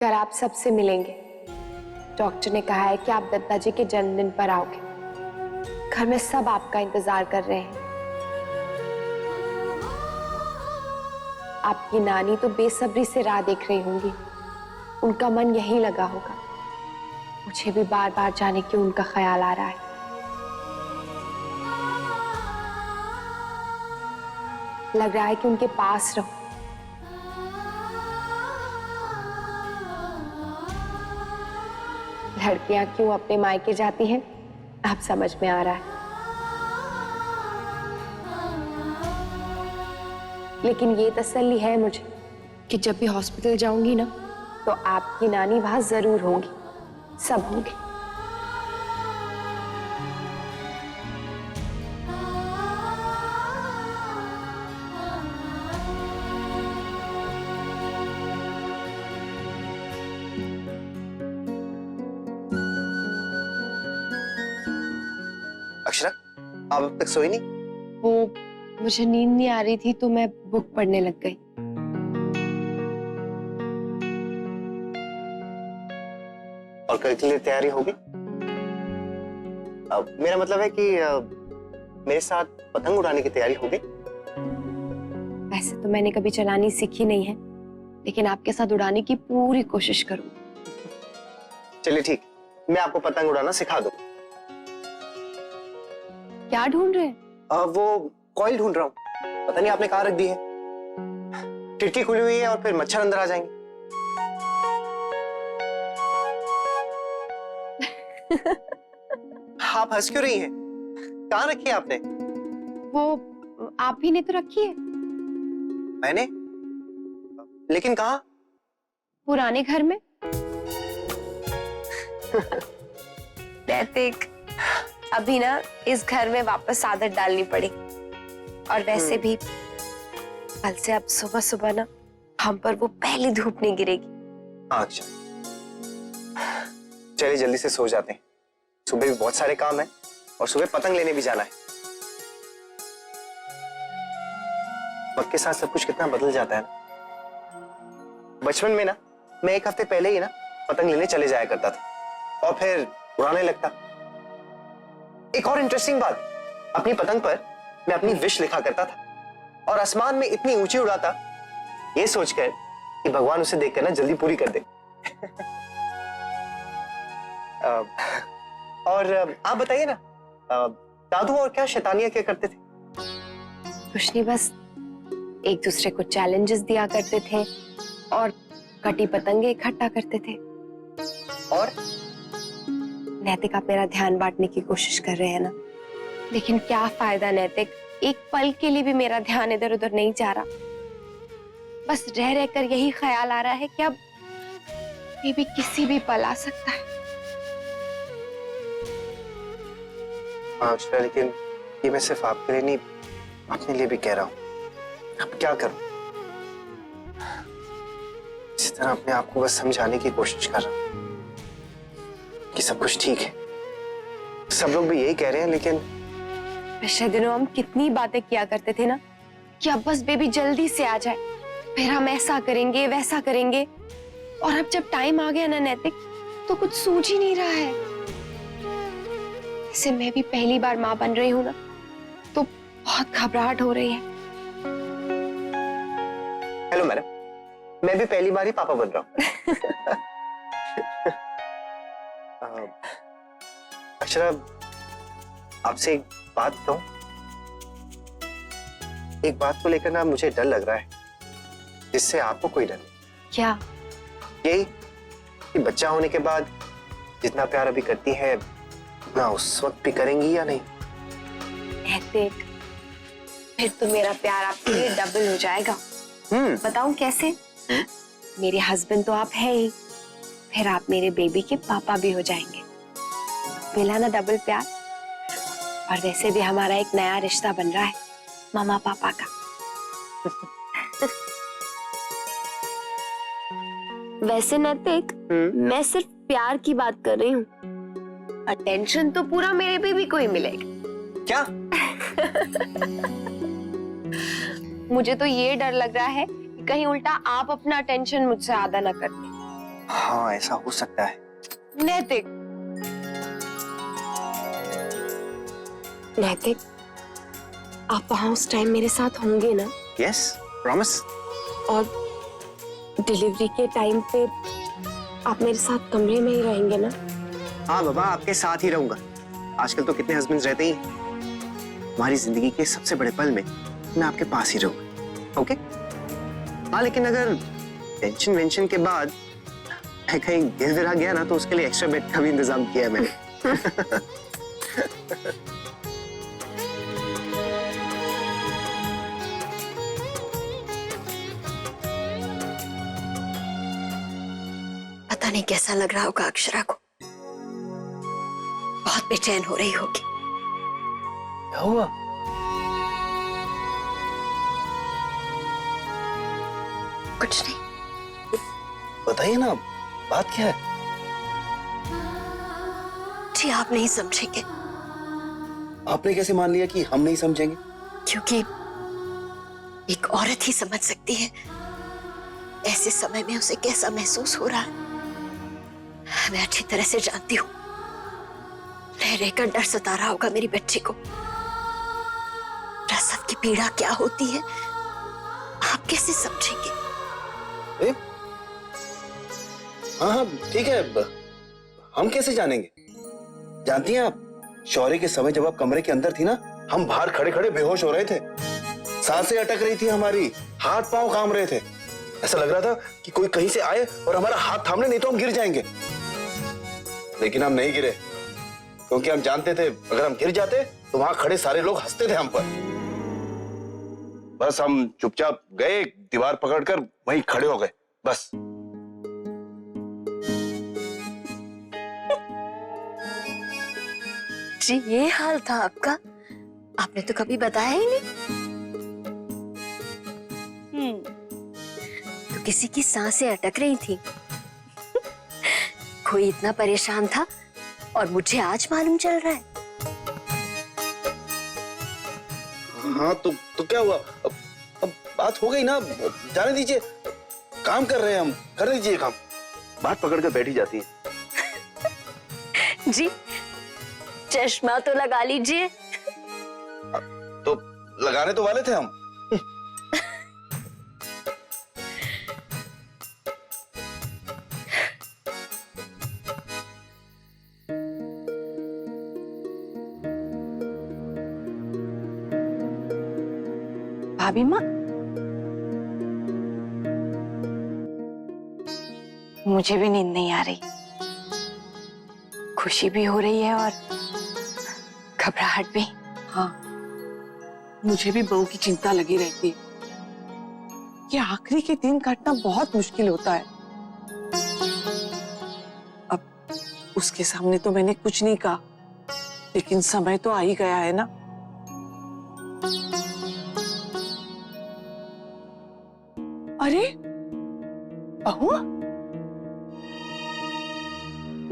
कल आप सबसे मिलेंगे। डॉक्टर ने कहा है कि आप दत्ता जी के जन्मदिन पर आओगे। घर में सब आपका इंतजार कर रहे हैं। आपकी नानी तो बेसब्री से राह देख रही होंगी। उनका मन यहीं लगा होगा। मुझे भी बार बार जाने की उनका ख्याल आ रहा है। लग रहा है कि उनके पास रहो। लड़कियां क्यों अपने मायके जाती हैं, अब समझ में आ रहा है। लेकिन ये तसल्ली है मुझे कि जब भी हॉस्पिटल जाऊंगी ना, तो आपकी नानी वहां जरूर होंगी, सब होंगे। अक्षरा, आप अब तक सोई नहीं? वो मुझे नींद नहीं आ रही थी तो मैं बुक पढ़ने लग गई। और कल के लिए तैयारी होगी? मेरा मतलब है कि मेरे साथ पतंग उड़ाने की तैयारी होगी? वैसे तो मैंने कभी चलानी सीखी नहीं है, लेकिन आपके साथ उड़ाने की पूरी कोशिश करूँ। चलिए ठीक, मैं आपको पतंग उड़ाना सिखा दूं। क्या ढूंढ रहे हैं? वो कॉइल ढूंढ रहा हूँ। पता नहीं आपने कहाँ रख दी है। खिड़की खुली हुई है और फिर मच्छर अंदर आ जाएंगे। आप हंस क्यों रही हैं? कहाँ रखी है आपने? वो आप ही ने तो रखी है। मैंने? लेकिन कहाँ? पुराने घर में। नैतिक, अभी ना इस घर में वापस आदत डालनी पड़ी। और वैसे भी कल से अब सुबह सुबह ना हम पर वो पहली धूप नहीं गिरेगी। अच्छा, चलिए जल्दी से सो जाते हैं। सुबह भी बहुत सारे काम हैं और सुबह पतंग लेने भी जाना है। वक्त के साथ सब कुछ कितना बदल जाता है ना। बचपन में ना मैं एक हफ्ते पहले ही ना पतंग लेने चले जाया करता था और फिर उड़ाने लगता। एक और इंटरेस्टिंग बात, अपनी पतंग पर मैं अपनी विश लिखा करता था और आसमान में इतनी ऊंची उड़ाता, ये सोचकर कि भगवान उसे देखकर ना जल्दी पूरी कर दे। और आप बताइए ना, दादू और क्या शैतानियां क्या करते थे? कुछ नहीं, बस एक दूसरे को चैलेंजेस दिया करते थे और कटी पतंगे इकट्ठा करते थे। और नैतिक, आप मेरा ध्यान बांटने की कोशिश कर रहे हैं ना, लेकिन क्या फायदा नैतिक, एक पल के लिए भी मेरा ध्यान इधर उधर नहीं जा रहा। बस रह रहकर यही ख्याल आ रहा है कि अब ये भी किसी भी पल आ सकता है। अच्छा, लेकिन ये मैं सिर्फ आपके लिए नहीं, अपने लिए भी कह रहा हूं। अब क्या करूं? इस तरह अपने आप को बस समझाने की कोशिश कर रहा हूं कि सब कुछ ठीक है। सब लोग भी यही कह रहे हैं, लेकिन पिछले दिनों हम कितनी बातें किया करते थे ना कि अब बस बेबी जल्दी से आ जाए, फिर हम ऐसा करेंगे वैसा करेंगे। और अब जब टाइम आ गया ना नैतिक, तो कुछ सूझ ही नहीं रहा है। जैसे मैं भी पहली बार माँ बन रही हूँ ना, तो बहुत घबराहट हो रही है। हेलो मैडम, मैं भी पहली बार ही पापा बन रहा हूँ। अक्षरा, आपसे एक बात कहूं? एक बात को लेकर ना मुझे डर लग रहा है, जिससे आपको कोई डर नहीं। क्या? यही कि बच्चा होने के बाद जितना प्यार अभी करती है उतना उस वक्त भी करेंगी या नहीं? नैतिक, फिर तो मेरा प्यार आपके लिए डबल हो जाएगा। बताऊं कैसे? मेरे हस्बैंड तो आप है ही, फिर आप मेरे बेबी के पापा भी हो जाएंगे। मिला ना डबल प्यार। और वैसे भी हमारा एक नया रिश्ता बन रहा है मामा पापा का। वैसे नैतिक, मैं सिर्फ प्यार की बात कर रही हूँ। अटेंशन तो पूरा मेरे बेबी को ही मिलेगा। क्या? मुझे तो ये डर लग रहा है कि कहीं उल्टा आप अपना अटेंशन मुझसे आधा ना कर दें। हाँ ऐसा हो सकता है। नैतिक, नैतिक, आप वहां उस टाइम मेरे साथ होंगे ना? Yes, promise. और डिलीवरी के टाइम पे आप मेरे साथ कमरे में ही रहेंगे ना? हाँ बाबा, आपके साथ ही रहूंगा। आजकल तो कितने हस्बैंड्स रहते ही हैं। हमारी जिंदगी के सबसे बड़े पल में मैं आपके पास ही रहूंगा। ओके? हाँ, लेकिन अगर टेंशन वेंशन के बाद मैं कहीं गिर विरा गया ना, तो उसके लिए एक्स्ट्रा बेड का भी इंतजाम किया है मैंने। पता नहीं कैसा लग रहा होगा अक्षरा को, बहुत बेचैन हो रही होगी। क्या हुआ? कुछ नहीं। बताइए ना, बात क्या है? जी आप नहीं समझेंगे। आपने कैसे मान लिया कि हम नहीं समझेंगे? क्योंकि एक औरत ही समझ सकती है ऐसे समय में उसे कैसा महसूस हो रहा है। मैं अच्छी तरह से जानती हूँ, रह रहकर डर सता रहा होगा मेरी बच्ची को। प्रसव की पीड़ा क्या होती है आप कैसे समझेंगे? हाँ हाँ ठीक है, हम कैसे जानेंगे? जानती हैं आप, शौर्य के समय जब आप कमरे के अंदर थी ना, हम बाहर खड़े खड़े बेहोश हो रहे थे, सांसें अटक रही थी हमारी, हाथ पांव काम रहे थे। ऐसा लग रहा था कि कोई कहीं से आए और हमारा हाथ थाम ले, नहीं तो हम गिर जाएंगे। लेकिन हम नहीं गिरे, क्योंकि हम जानते थे अगर हम गिर जाते तो वहां खड़े सारे लोग हंसते थे हम पर। बस हम चुपचाप गए, दीवार पकड़कर वहीं खड़े हो गए, बस। जी ये हाल था आपका? आपने तो कभी बताया ही नहीं। तो किसी की सांसें अटक रही थी। कोई इतना परेशान था और मुझे आज मालूम चल रहा है। हाँ तो क्या हुआ? अब बात हो गई ना, जाने दीजिए। काम कर रहे हैं हम, कर लीजिए काम। बात पकड़ कर बैठी जाती है। जी चश्मा तो लगा लीजिए। तो लगाने तो वाले थे हम। भाभी माँ, मुझे भी नींद नहीं आ रही। खुशी भी हो रही है और घबराहट भी। हाँ, मुझे भी बहू की चिंता लगी रहती है। ये आखिरी के दिन काटना बहुत मुश्किल होता है। अब उसके सामने तो मैंने कुछ नहीं कहा, लेकिन समय तो आ ही गया है ना। अरे बहू,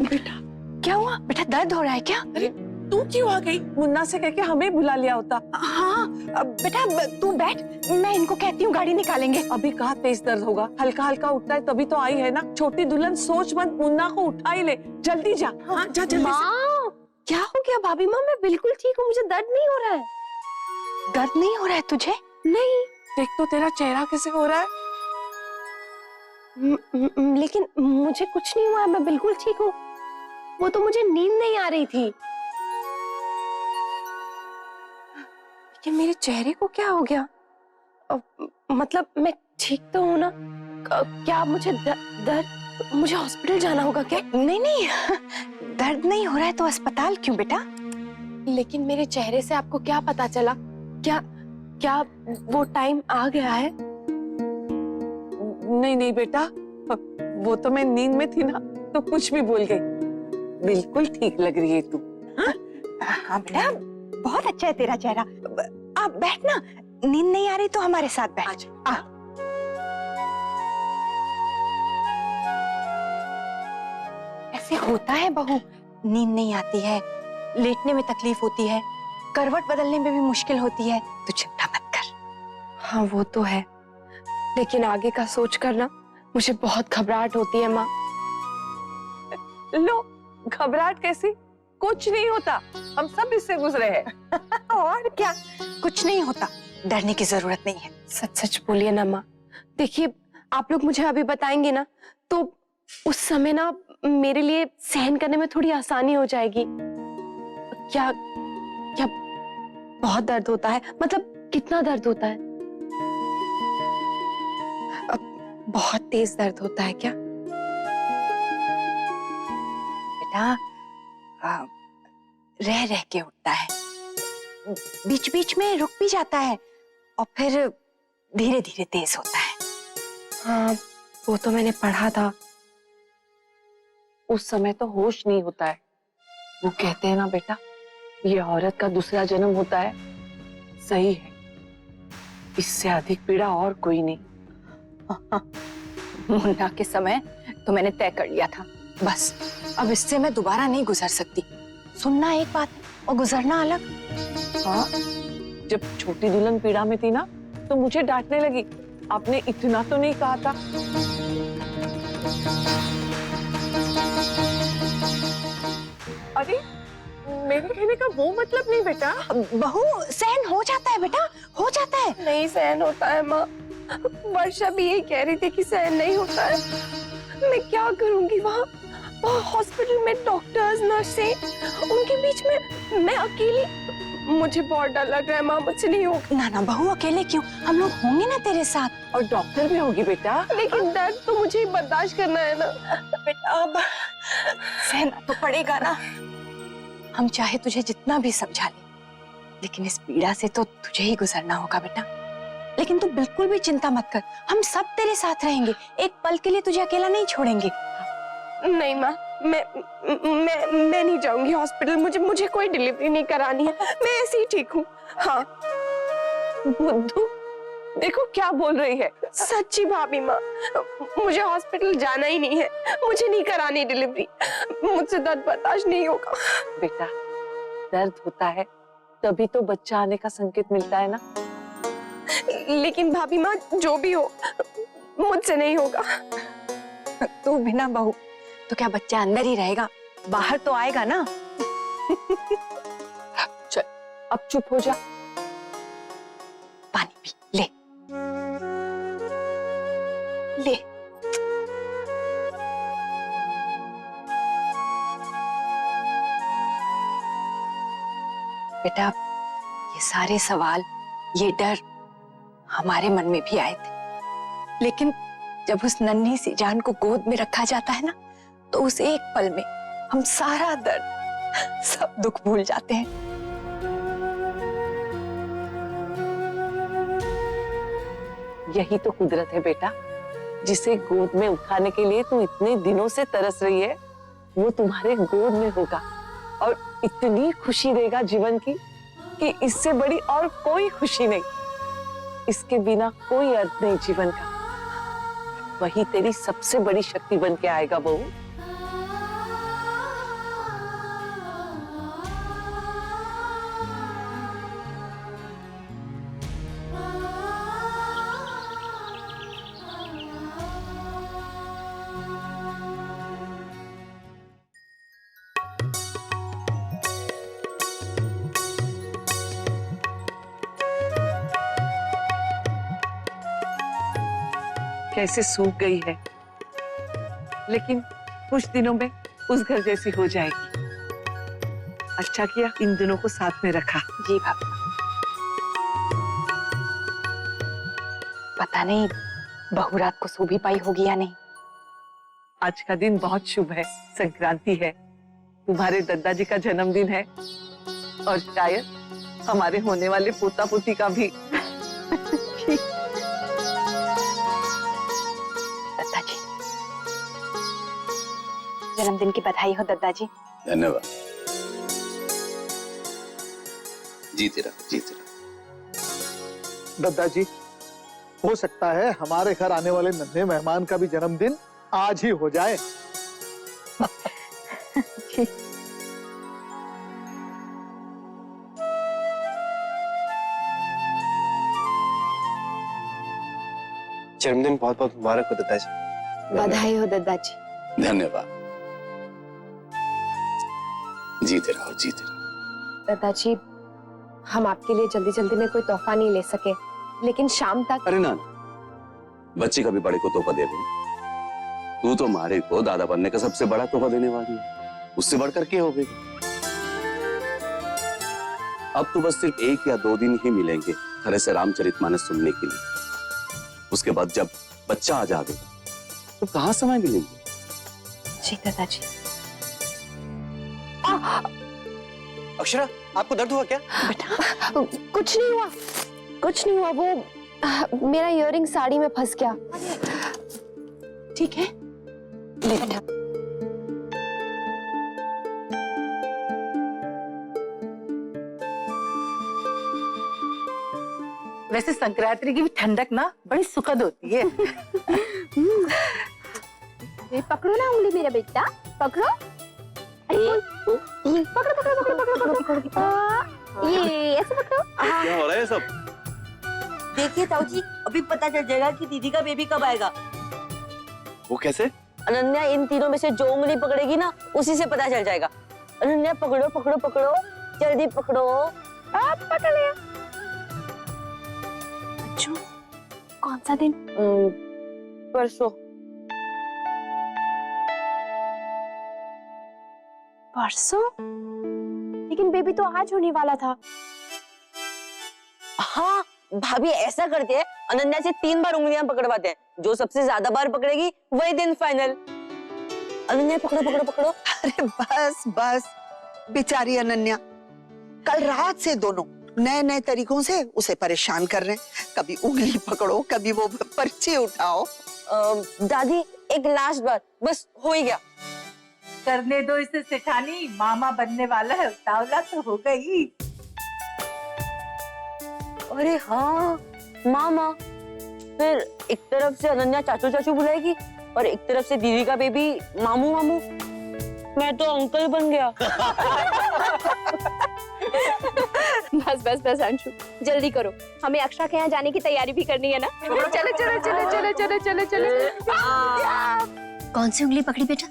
बेटा क्या हुआ? बेटा दर्द हो रहा है क्या? अरे तू क्यों आ गई? मुन्ना से कह के हमें बुला लिया होता। हाँ बेटा तू बैठ, मैं इनको कहती हूँ गाड़ी निकालेंगे। अभी कहाँ तेज दर्द होगा, हल्का हल्का उठता है तभी तो आई है ना। छोटी दुल्हन सोच मत, मुन्ना को उठा ही ले। जल्दी जा। हाँ जा जल्दी से। माँ क्या हो गया? भाभी माँ मैं बिल्कुल ठीक हूँ, मुझे दर्द नहीं हो रहा है। दर्द नहीं हो रहा है तुझे? नहीं। देख तो तेरा चेहरा कैसे हो रहा है। लेकिन मुझे कुछ नहीं हुआ है, मैं बिल्कुल ठीक हूँ। वो तो मुझे नींद नहीं आ रही थी। कि मेरे चेहरे को क्या हो गया? मतलब मैं ठीक तो हूँ ना? क्या मुझे दर्द, मुझे हॉस्पिटल जाना होगा क्या? नहीं नहीं दर्द नहीं हो रहा है तो अस्पताल क्यों बेटा? लेकिन मेरे चेहरे से आपको क्या पता चला? क्या वो टाइम आ गया है? नहीं नहीं बेटा, वो तो मैं नींद में थी ना, तो कुछ भी बोल गई। बिल्कुल ठीक लग रही है तू। हाँ बेटा, बहुत अच्छा है तेरा चेहरा। आप बैठ ना, नींद नहीं आ रही तो हमारे साथ बैठ। आ। ऐसे होता है बहू, नींद नहीं आती है, लेटने में तकलीफ होती है, करवट बदलने में भी मुश्किल होती है, तो चिंता मत कर। हाँ वो तो है, लेकिन आगे का सोच कर ना मुझे बहुत घबराहट होती है माँ। लो, घबराहट कैसी? कुछ नहीं होता, हम सब इससे गुजरे हैं। और क्या, कुछ नहीं होता, डरने की जरूरत नहीं है। सच सच बोलिए ना माँ। देखिए, आप लोग मुझे अभी बताएंगे ना, तो उस समय ना मेरे लिए सहन करने में थोड़ी आसानी हो जाएगी। क्या क्या बहुत दर्द होता है? मतलब कितना दर्द होता है? बहुत तेज दर्द होता है क्या? बेटा, रह रह के उठता है, बीच बीच में रुक भी जाता है और फिर धीरे धीरे तेज होता है। हाँ, वो तो मैंने पढ़ा था। उस समय तो होश नहीं होता है। वो कहते हैं ना बेटा, ये औरत का दूसरा जन्म होता है। सही है, इससे अधिक पीड़ा और कोई नहीं। मुन्ना के समय तो मैंने तय कर लिया था, बस अब इससे मैं दोबारा नहीं गुजर सकती। सुनना एक बात और गुजरना अलग। हाँ, जब छोटी दुल्हन पीड़ा में थी ना, तो मुझे डांटने लगी, आपने इतना तो नहीं कहा था। अरे, मेरे कहने का वो मतलब नहीं बेटा। बहू, सहन हो जाता है बेटा, हो जाता है। नहीं सहन होता है माँ। वर्षा भी यही कह रही थी कि सहन नहीं होता है। मैं क्या करूंगी वहाँ हॉस्पिटल में डॉक्टर्स, नर्सें, उनके बीच में मैं अकेली। मुझे बहुत डर लग रहा है माँ, मुझसे नहीं होगा। ना ना बहू, अकेले क्यों, हम लोग होंगे ना तेरे साथ। और डॉक्टर भी होगी बेटा। लेकिन दर्द तो मुझे ही बर्दाश्त करना है ना। बेटा, अब सहना तो पड़ेगा ना। हम चाहे तुझे जितना भी समझा ले, लेकिन इस पीड़ा से तो तुझे ही गुजरना होगा बेटा। लेकिन तू बिल्कुल भी चिंता मत कर, हम सब तेरे साथ रहेंगे, एक पल के लिए तुझे अकेला नहीं छोड़ेंगे। नहीं माँ, मैं नहीं जाऊंगी हॉस्पिटल। मुझे कोई डिलीवरी नहीं करानी है, मैं ऐसे ही ठीक हूँ। हाँ बुद्धू, देखो क्या बोल रही है। सच्ची भाभी माँ, मुझे हॉस्पिटल जाना ही नहीं है। मुझे नहीं करानी डिलीवरी, मुझसे दर्द बर्दाश्त नहीं होगा। बेटा, दर्द होता है तभी तो बच्चा आने का संकेत मिलता है ना। लेकिन भाभी माँ, जो भी हो, मुझसे नहीं होगा। तू बिना बहू तो क्या बच्चा अंदर ही रहेगा, बाहर तो आएगा ना। चल, अब चुप हो जा। पानी पी ले, ले। बेटा, ये सारे सवाल, ये डर हमारे मन में भी आए थे, लेकिन जब उस नन्ही सी जान को गोद में रखा जाता है ना, तो उस एक पल में हम सारा दर्द, सब दुख भूल जाते हैं। यही तो कुदरत है बेटा, जिसे गोद में उठाने के लिए तू इतने दिनों से तरस रही है, वो तुम्हारे गोद में होगा और इतनी खुशी देगा जीवन की कि इससे बड़ी और कोई खुशी नहीं। इसके बिना कोई अर्थ नहीं जीवन का। वही तेरी सबसे बड़ी शक्ति बन के आएगा बहू। कैसे सूख गई है, लेकिन कुछ दिनों में उस घर जैसी हो जाएगी। अच्छा किया इन दोनों को साथ में रखा। जी भाभी। पता नहीं बहू रात को सो भी पाई होगी या नहीं। आज का दिन बहुत शुभ है, संक्रांति है, तुम्हारे दादाजी का जन्मदिन है और शायद हमारे होने वाले पोता पोती का भी। दादाजी, जन्मदिन की बधाई हो दादाजी। धन्यवाद। जीते रहो, जीते रहो। दादाजी, हो सकता है हमारे घर आने वाले नन्हे मेहमान का भी जन्मदिन आज ही हो जाए। जन्मदिन बहुत बहुत मुबारक हो दादाजी। बधाई हो दादाजी। धन्यवाद। जीते रहो जीते रहो। दादाजी, हम आपके लिए जल्दी जल्दी में कोई तोहफा नहीं ले सके, लेकिन शाम तक। अरे ना, बच्ची कभी बड़े को तोहफा दे दे। तू तो मारे को दादा बनने का सबसे बड़ा तोहफा देने वाली है, उससे बढ़कर के हो गई। अब तो बस सिर्फ 1 या 2 दिन ही मिलेंगे खरे से रामचरितमानस सुनने के लिए। उसके बाद जब बच्चा आ जाएगा तो कहाँ समय मिलेंगे। जी दादाजी। अक्षरा, आपको दर्द हुआ क्या? कुछ नहीं हुआ, कुछ नहीं हुआ। वो मेरा इयररिंग साड़ी में फंस गया। ठीक है, ले बेटा। वैसे संक्रांति की भी ठंडक ना बड़ी सुखद होती है। ये पकड़ो ना उंगली मेरा बेटा, पकड़ो। पकड़ो पकड़ो पकड़ो पकड़ो पकड़ो पकड़ो। ये ऐसे पकड़ो। क्या हो रहा है सब? देखिए ताऊ जी, अभी पता चल जाएगा कि दीदी का बेबी कब आएगा। वो कैसे? अनन्या इन तीनों में से जो उंगली पकड़ेगी ना, उसी से पता चल जाएगा। अनन्या पकड़ो पकड़ो पकड़ो, जल्दी पकड़ो। आप पकड़ लिया। अच्छू, कौन सा दिन? परसों। परसों? लेकिन बेबी तो आज होने वाला था। हाँ, भाभी ऐसा करते हैं, अनन्या से 3 बार उंगलियां पकड़वाते हैं, जो सबसे ज्यादा बार पकड़ेगी वही दिन फाइनल। अनन्या पकड़ो पकड़ो पकड़ो। अरे बस बस, बेचारी अनन्या, कल रात से दोनों नए नए तरीकों से उसे परेशान कर रहे हैं। कभी उंगली पकड़ो, कभी वो पर्ची उठाओ। दादी एक लास्ट बार, बस हो ही गया। करने दो इसे सेठानी, मामा बनने वाला है, उतावला तो हो गई। अरे हाँ मामा, फिर एक तरफ से अनन्या चाचू चाचू बुलाएगी और एक तरफ से दीदी का बेबी मामू मामू। मैं तो अंकल बन गया। बस बस बस अंशु, जल्दी करो, हमें अक्षरा के यहाँ जाने की तैयारी भी करनी है ना। चलो चलो चलो चलो चलो चलो चलो। कौन सी उंगली पकड़ी बेटा?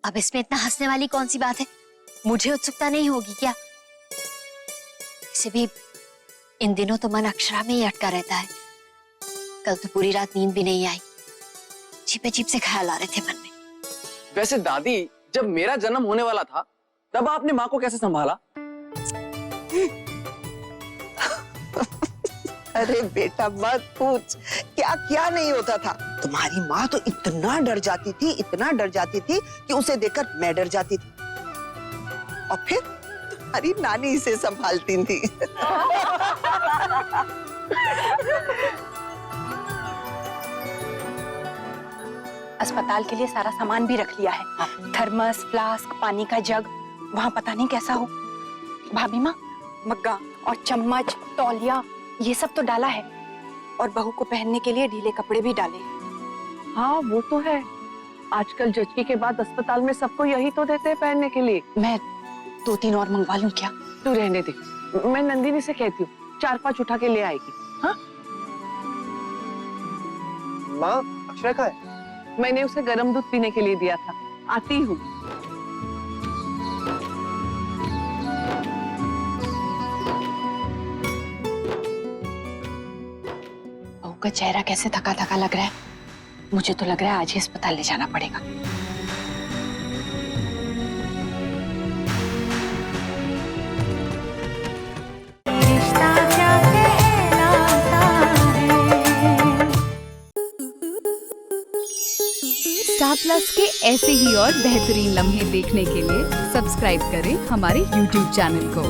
अब इसमें इतना हंसने वाली कौन सी बात है? मुझे उत्सुकता नहीं होगी क्या? वैसे भी इन दिनों तो मन अक्षरा में ही अटका रहता है। कल तो पूरी रात नींद भी नहीं आई, अजीब अजीब से ख्याल आ रहे थे मन में। वैसे दादी, जब मेरा जन्म होने वाला था तब आपने माँ को कैसे संभाला? अरे बेटा मत पूछ, क्या क्या नहीं होता था। तुम्हारी माँ तो इतना डर जाती थी, इतना डर जाती थी कि उसे देखकर मैं डर जाती थी। और फिर तुम्हारी नानी इसे संभालती थी। अस्पताल के लिए सारा सामान भी रख लिया है, थर्मस, फ्लास्क, पानी का जग। वहाँ पता नहीं कैसा हो। भाभी माँ, मग्गा और चम्मच, तौलिया, ये सब तो डाला है, और बहू को पहनने के लिए ढीले कपड़े भी डाले। हाँ वो तो है, आजकल जचकी के बाद अस्पताल में सबको यही तो देते हैं पहनने के लिए। मैं 2-3 और मंगवा लूं क्या? तू रहने दे, मैं नंदिनी से कहती हूँ 4-5 उठा के ले आएगी। हाँ माँ, अक्षरा कहाँ है? मैंने उसे गर्म दूध पीने के लिए दिया था, आती हूँ। बहू का चेहरा कैसे थका थका लग रहा है। मुझे तो लग रहा है आज ही अस्पताल ले जाना पड़ेगा। स्टार प्लस के ऐसे ही और बेहतरीन लम्हे देखने के लिए सब्सक्राइब करें हमारे YouTube चैनल को।